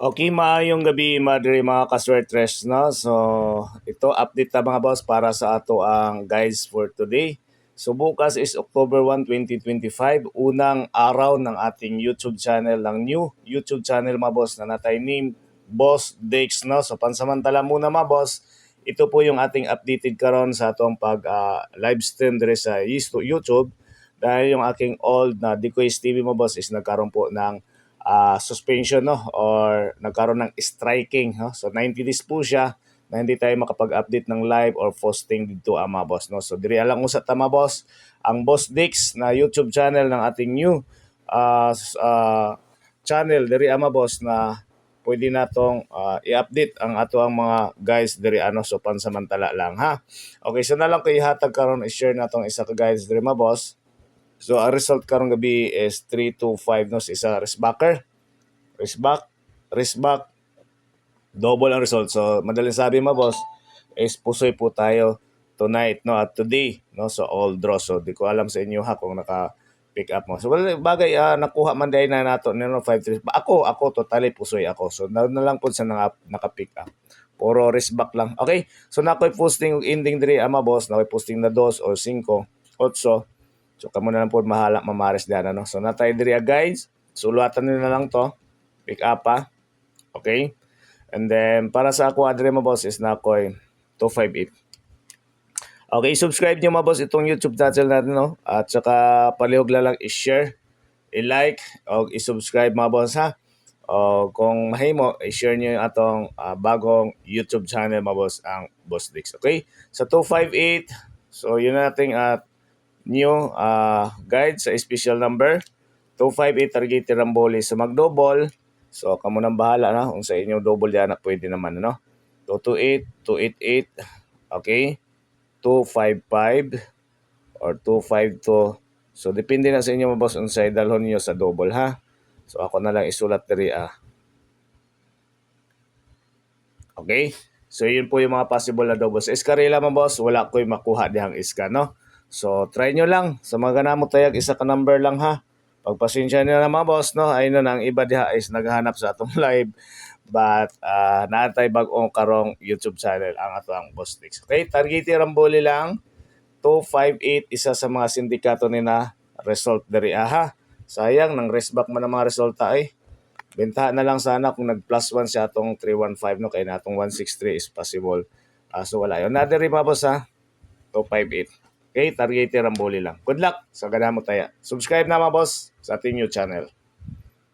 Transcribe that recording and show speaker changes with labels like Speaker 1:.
Speaker 1: Okay, maayong gabi, madre mga kaswertres, no? So, ito update ta mga boss para sa ato ang guys for today. So, bukas is October 1, 2025, unang araw ng ating YouTube channel, ng new YouTube channel mga boss na natay name Boss Dex, no? So, pansamantala muna mga boss, ito po yung ating updated karon sa atong pag live stream dire sa YouTube dahil yung aking old na Decoys TV mga boss is nagkaroon po ng suspension, no, or nagkaroon ng striking, no? So 90 days po siya na hindi tayo makapag-update ng live or posting dito mga boss, no. So diri lang usa ta mga boss ang Boss Dix na YouTube channel ng ating new channel diri mga boss na pwede natong i-update ang ato ang mga guys diri ano, so pansamantala lang ha. Okay, so na lang ko ihatag karon i-share natong isa ka guys diri mga boss. So, ang result karong gabi is 3-5, no, sa isa wristbacker. Wristback, double ang result. So, madaling sabi mo, boss, is pusoy po tayo tonight, no, at today, no, so all draw. So, di ko alam sa inyo ha kung naka-pick up mo. So, bagay, nakuha man dahil na nato, no, 5-3. Ako, totally pusoy ako. So, na lang po sa naka-pick up. Puro wristback lang. Okay, so nako'y posting ending diri ama boss, nako'y posting na 2 o 5, 8. So kamo na lang po mamares dyan, ano. So natay diri guys. Sulatan nyo na lang to. Pick up pa. Okay? And then para sa ako adre mo boss is na ako'y 258. Okay, subscribe nyo mga boss itong YouTube channel natin, no? At saka palihog lang i-share, i-like, o i-subscribe mga boss ha. O kung mahimo, i-share nyo yung atong bagong YouTube channel mga boss, ang Boss Dix. Okay? Sa 258, so yun na nating new guide sa special number 258 target Ramboli sa magdouble. So kamo nang bahala na kung sa inyo double yan na pwede naman, ano. 228, 288, okay, 255 or 252. So depende na sa inyo mga boss unsay dalhon niyo sa double ha. So ako na lang isulat diri okay. So yun po yung mga possible na double. Sa iskarela mga boss, wala ko'y makuha dihang iska, no. So try nyo lang. Sa mga ganamo tayag, isa ka number lang ha. Pagpasensya nyo na mga boss, no. Ayun na ang iba diha is naghahanap sa atong live. But naatay bagong karong YouTube channel ang ato ang Boss Dix. Okay, targeti Ramboli lang. 258 isa sa mga sindikato ni na result diri ha. Sayang nang restback man ang mga resulta ay. Bentahan na lang sana kung nag-plus 1 siya atong 315, no, kaya natong 163 is possible. So wala yun. Another pa boss ha. 258. Okay, target Ramboli lang. Good luck sa ganamo tayo. Subscribe na mga boss sa ating new channel.